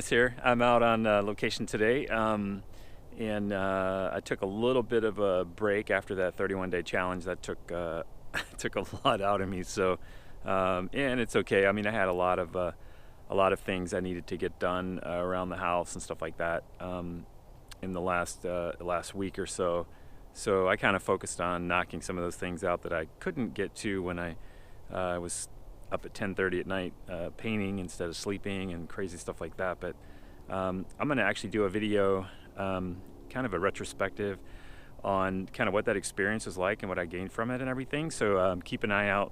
Dennis here. I'm out on location today, and I took a little bit of a break after that 31-day challenge. That took took a lot out of me. So, and it's okay. I mean, I had a lot of things I needed to get done around the house and stuff like that in the last week or so. So I kind of focused on knocking some of those things out that I couldn't get to when I was up at 10:30 at night painting instead of sleeping and crazy stuff like that. But I'm going to actually do a video, kind of a retrospective on kind of what that experience was like and what I gained from it and everything. So keep an eye out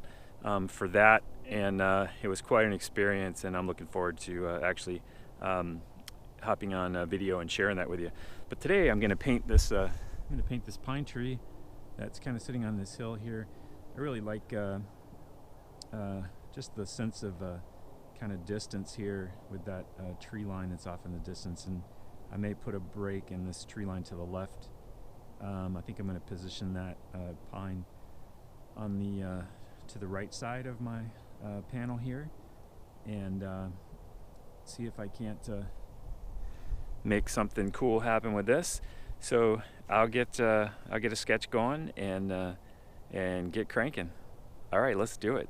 for that. And it was quite an experience, and I'm looking forward to actually hopping on a video and sharing that with you. But today I'm going to paint this. I'm going to paint this pine tree that's kind of sitting on this hill here. I really like just the sense of kind of distance here with that tree line that's off in the distance, and I may put a break in this tree line to the left. I think I'm going to position that pine on the to the right side of my panel here, and see if I can't make something cool happen with this. So I'll get a sketch going and get cranking. All right, let's do it.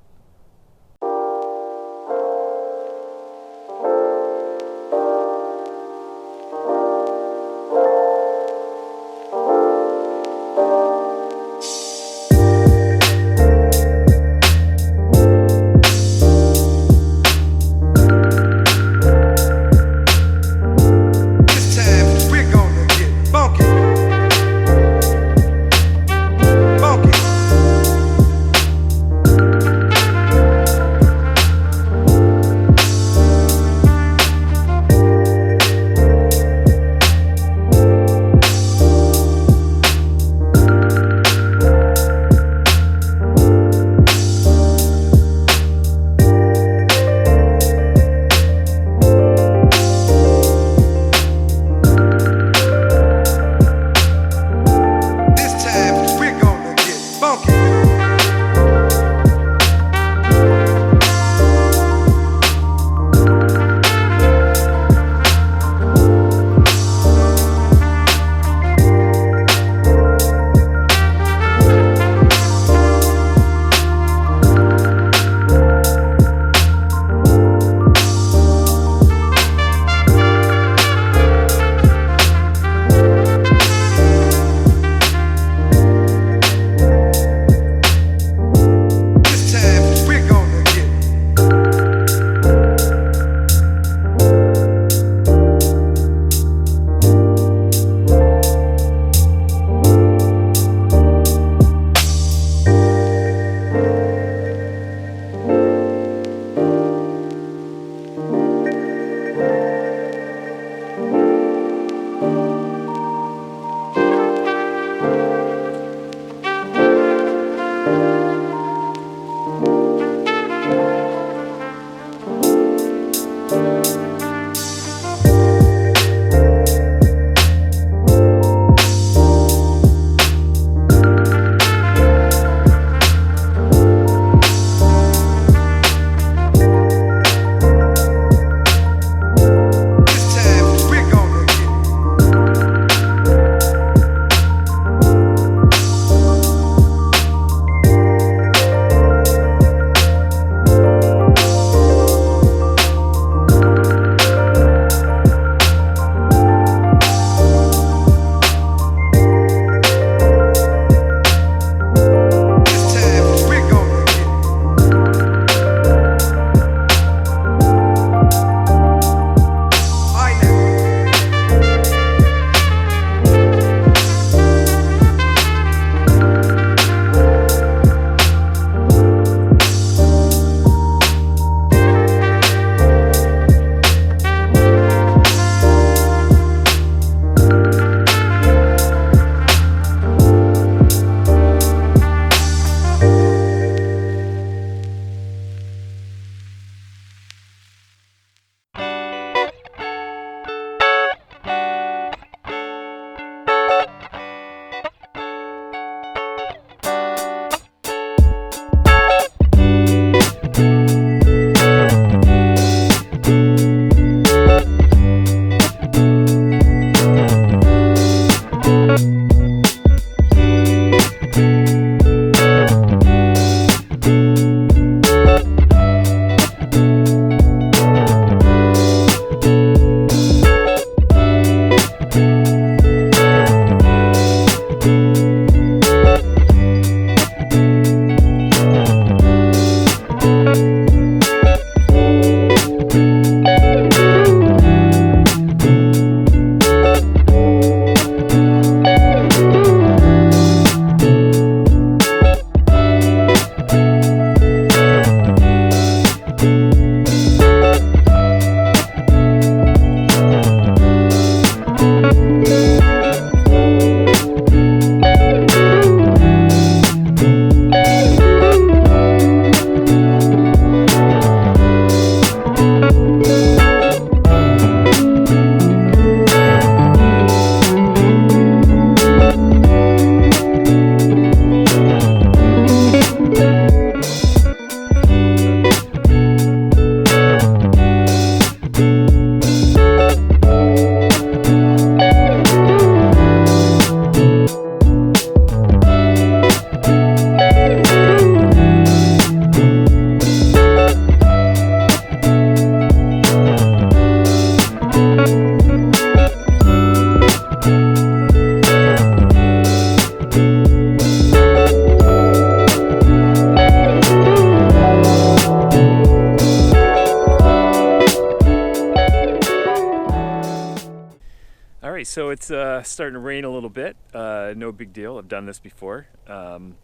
so it's starting to rain a little bit. No big deal. I've done this before, and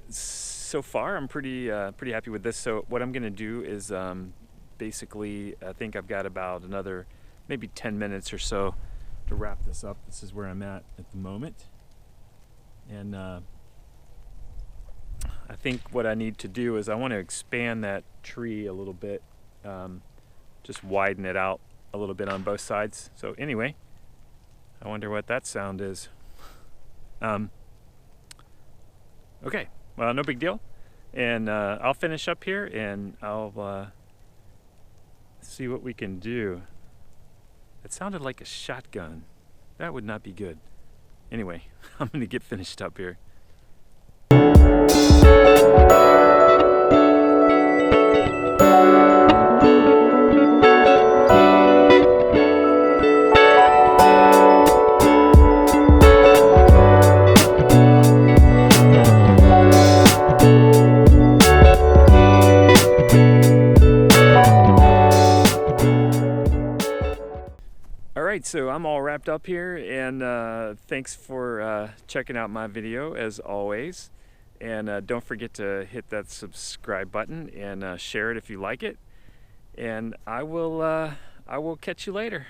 so far I'm pretty happy with this. So what I'm gonna do is basically, I think I've got about another maybe 10 minutes or so to wrap this up. This is where I'm at the moment, and I think what I need to do is I want to expand that tree a little bit, just widen it out a little bit on both sides. So anyway, I wonder what that sound is. Okay, well, no big deal. And I'll finish up here and I'll see what we can do. It sounded like a shotgun. That would not be good. Anyway, I'm gonna get finished up here. Alright, so I'm all wrapped up here, and thanks for checking out my video as always. And don't forget to hit that subscribe button and share it if you like it. And I will catch you later.